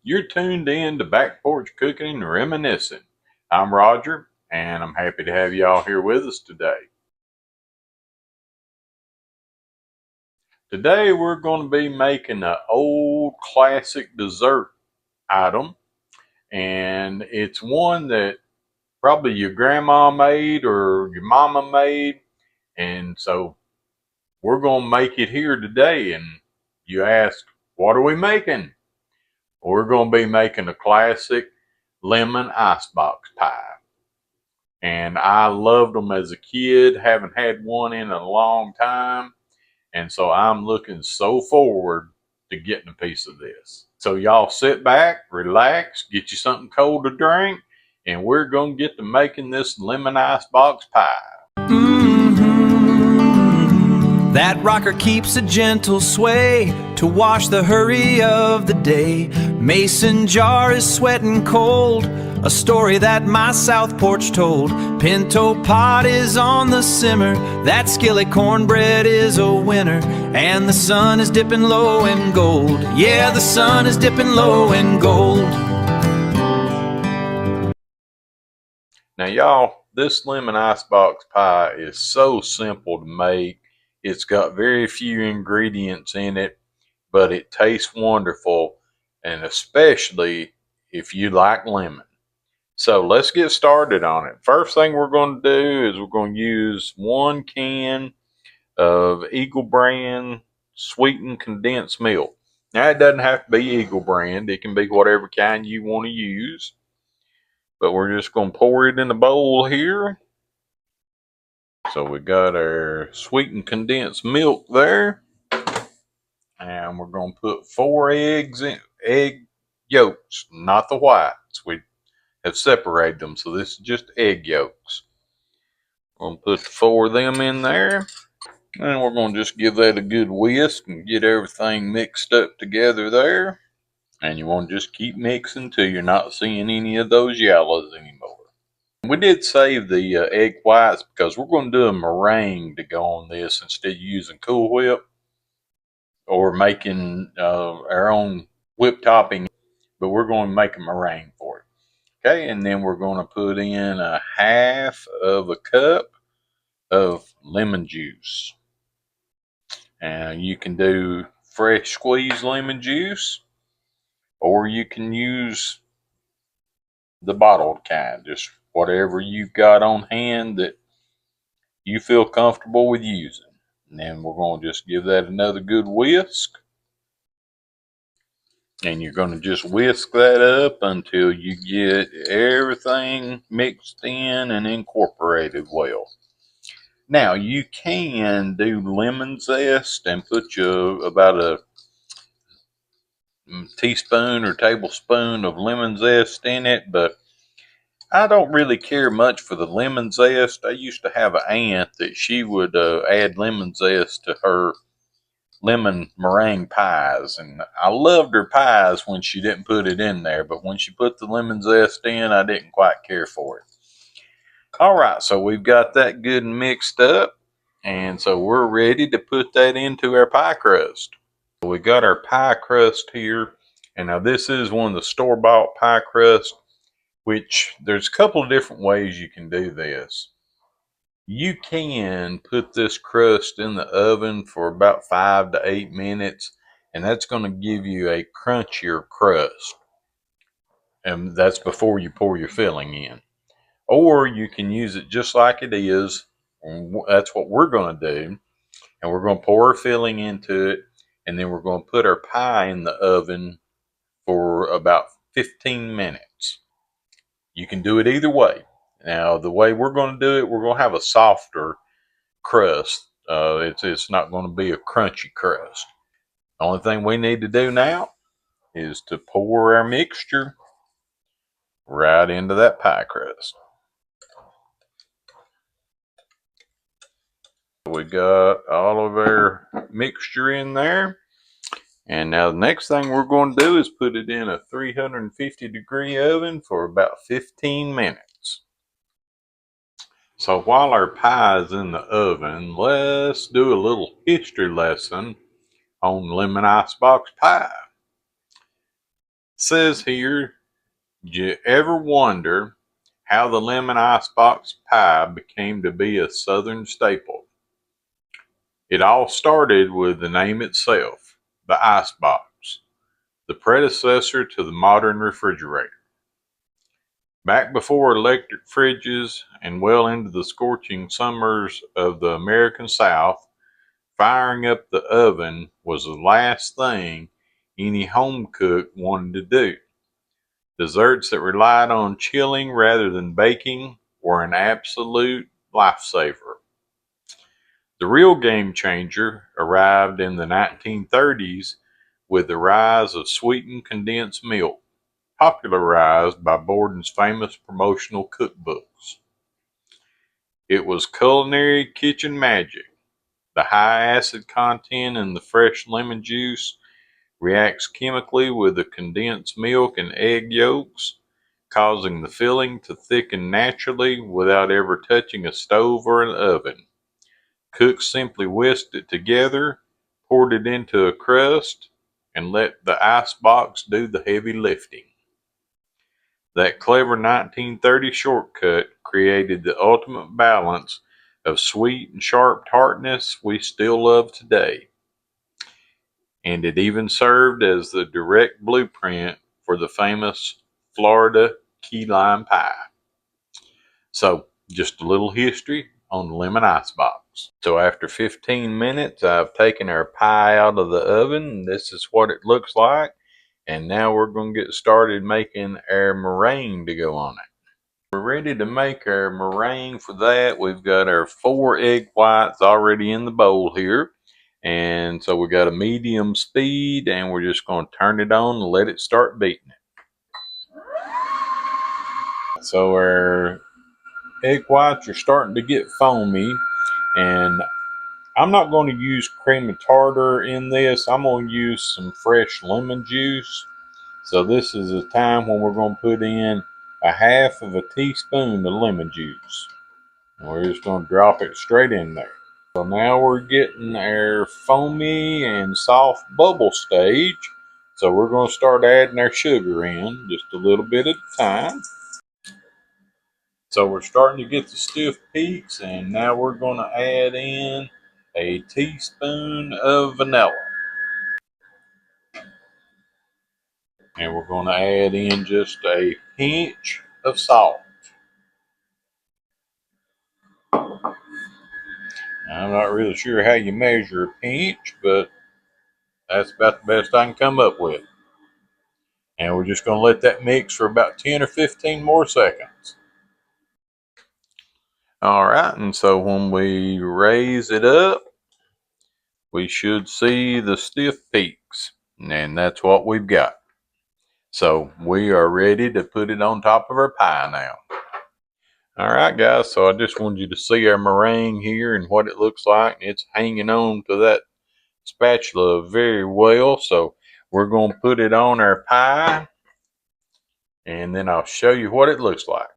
You're tuned in to Back Porch Cooking and Reminiscing. I'm Roger, and I'm happy to have y'all here with us today. Today we're going to be making an old classic dessert item, and it's one that probably your grandma made or your mama made, and so we're going to make it here today. And you ask, what are we making? We're going to be making a classic lemon icebox pie. And I loved them as a kid, haven't had one in a long time. And so I'm looking so forward to getting a piece of this. So y'all sit back, relax, get you something cold to drink, and we're going to get to making this lemon icebox pie. That rocker keeps a gentle sway to wash the hurry of the day. Mason jar is sweating cold, a story that my south porch told. Pinto pot is on the simmer, that skillet cornbread is a winner. And the sun is dipping low in gold. Yeah, the sun is dipping low in gold. Now y'all, this lemon icebox pie is so simple to make. It's got very few ingredients in it, but it tastes wonderful, and especially if you like lemon. So let's get started on it. First thing we're going to do is we're going to use 1 can of Eagle brand sweetened condensed milk. Now it doesn't have to be Eagle brand. It can be whatever kind you want to use. But we're just going to pour it in the bowl here. So we got our sweetened condensed milk there. And we're going to put 4 egg yolks, not the whites. We have separated them, so this is just egg yolks. We're going to put the 4 of them in there. And we're going to just give that a good whisk and get everything mixed up together there. And you want to just keep mixing till you're not seeing any of those yellows anymore. We did save the egg whites because we're going to do a meringue to go on this instead of using Cool Whip or making our own whip topping. But we're going to make a meringue for it. Okay, and then we're going to put in a 1/2 cup of lemon juice. And you can do fresh squeezed lemon juice, or you can use the bottled kind, just whatever you've got on hand that you feel comfortable with using. And then we're going to just give that another good whisk. And you're going to just whisk that up until you get everything mixed in and incorporated well. Now, you can do lemon zest and put about a teaspoon or tablespoon of lemon zest in it, but I don't really care much for the lemon zest. I used to have an aunt that she would add lemon zest to her lemon meringue pies, and I loved her pies when she didn't put it in there, but when she put the lemon zest in, I didn't quite care for it. All right, so we've got that good and mixed up, and so we're ready to put that into our pie crust. We got our pie crust here, and now this is one of the store-bought pie crust, which there's a couple of different ways you can do this. You can put this crust in the oven for about 5 to 8 minutes, and that's going to give you a crunchier crust. And that's before you pour your filling in. Or you can use it just like it is. And that's what we're going to do. And we're going to pour our filling into it, and then we're going to put our pie in the oven for about 15 minutes. You can do it either way. Now, the way we're going to do it, we're going to have a softer crust. It's not going to be a crunchy crust. The only thing we need to do now is to pour our mixture right into that pie crust. We got all of our mixture in there. And now the next thing we're going to do is put it in a 350-degree oven for about 15 minutes. So while our pie is in the oven, let's do a little history lesson on lemon icebox pie. Says here, did you ever wonder how the lemon icebox pie became to be a southern staple? It all started with the name itself, the icebox, the predecessor to the modern refrigerator. Back before electric fridges and well into the scorching summers of the American South, firing up the oven was the last thing any home cook wanted to do. Desserts that relied on chilling rather than baking were an absolute lifesaver. The real game changer arrived in the 1930s with the rise of sweetened condensed milk, popularized by Borden's famous promotional cookbooks. It was culinary kitchen magic. The high acid content in the fresh lemon juice reacts chemically with the condensed milk and egg yolks, causing the filling to thicken naturally without ever touching a stove or an oven. Cooks simply whisked it together, poured it into a crust, and let the icebox do the heavy lifting. That clever 1930 shortcut created the ultimate balance of sweet and sharp tartness we still love today. And it even served as the direct blueprint for the famous Florida key lime pie. So, just a little history on the lemon icebox. So after 15 minutes, I've taken our pie out of the oven. This is what it looks like. And now we're going to get started making our meringue to go on it. We're ready to make our meringue. For that, we've got our 4 egg whites already in the bowl here. And so we got a medium speed, and we're just going to turn it on and let it start beating it. So our egg whites are starting to get foamy, and I'm not going to use cream of tartar in this. I'm going to use some fresh lemon juice. So this is a time when we're going to put in a half of a teaspoon of lemon juice. And we're just going to drop it straight in there. So now we're getting our foamy and soft bubble stage. So we're going to start adding our sugar in just a little bit at a time. So we're starting to get the stiff peaks, and now we're going to add in a teaspoon of vanilla. And we're going to add in just a pinch of salt. I'm not really sure how you measure a pinch, but that's about the best I can come up with. And we're just going to let that mix for about 10 or 15 more seconds. All right, and so when we raise it up, we should see the stiff peaks, and that's what we've got. So we are ready to put it on top of our pie now. All right, guys, so I just wanted you to see our meringue here and what it looks like. It's hanging on to that spatula very well, so we're going to put it on our pie, and then I'll show you what it looks like.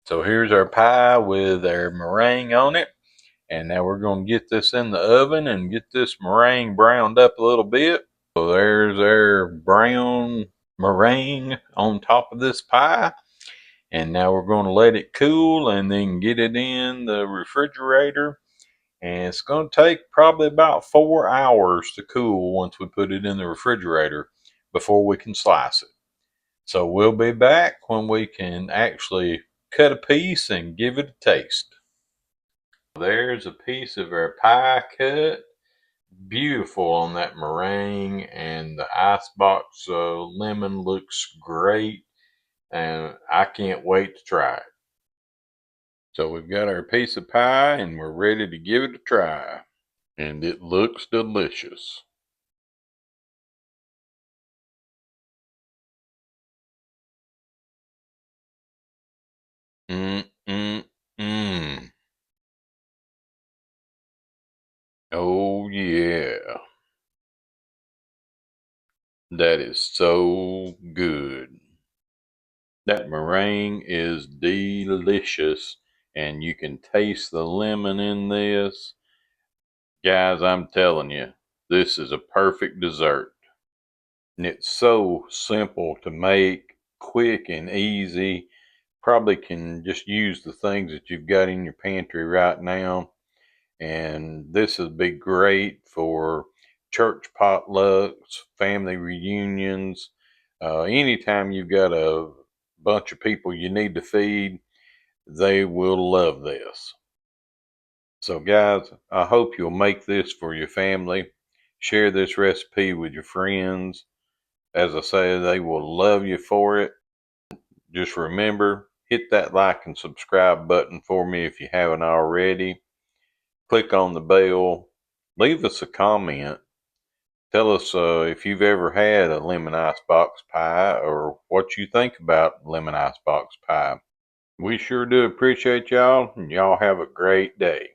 So here's our pie with our meringue on it. And now we're going to get this in the oven and get this meringue browned up a little bit. So there's our brown meringue on top of this pie. And now we're going to let it cool and then get it in the refrigerator. And it's going to take probably about 4 hours to cool once we put it in the refrigerator before we can slice it. So we'll be back when we can actually cut a piece and give it a taste. There's a piece of our pie cut. Beautiful on that meringue, and the icebox lemon looks great, and I can't wait to try it. So we've got our piece of pie and we're ready to give it a try. And it looks delicious. Mmm, mmm, mmm. Oh yeah. That is so good. That meringue is delicious, and you can taste the lemon in this. Guys, I'm telling you, this is a perfect dessert. And it's so simple to make, quick and easy. Probably can just use the things that you've got in your pantry right now. And this would be great for church potlucks, family reunions, anytime you've got a bunch of people you need to feed, they will love this. So, guys, I hope you'll make this for your family. Share this recipe with your friends. As I say, they will love you for it. Just remember, hit that like and subscribe button for me if you haven't already. Click on the bell. Leave us a comment. Tell us if you've ever had a lemon icebox pie or what you think about lemon icebox pie. We sure do appreciate y'all, and y'all have a great day.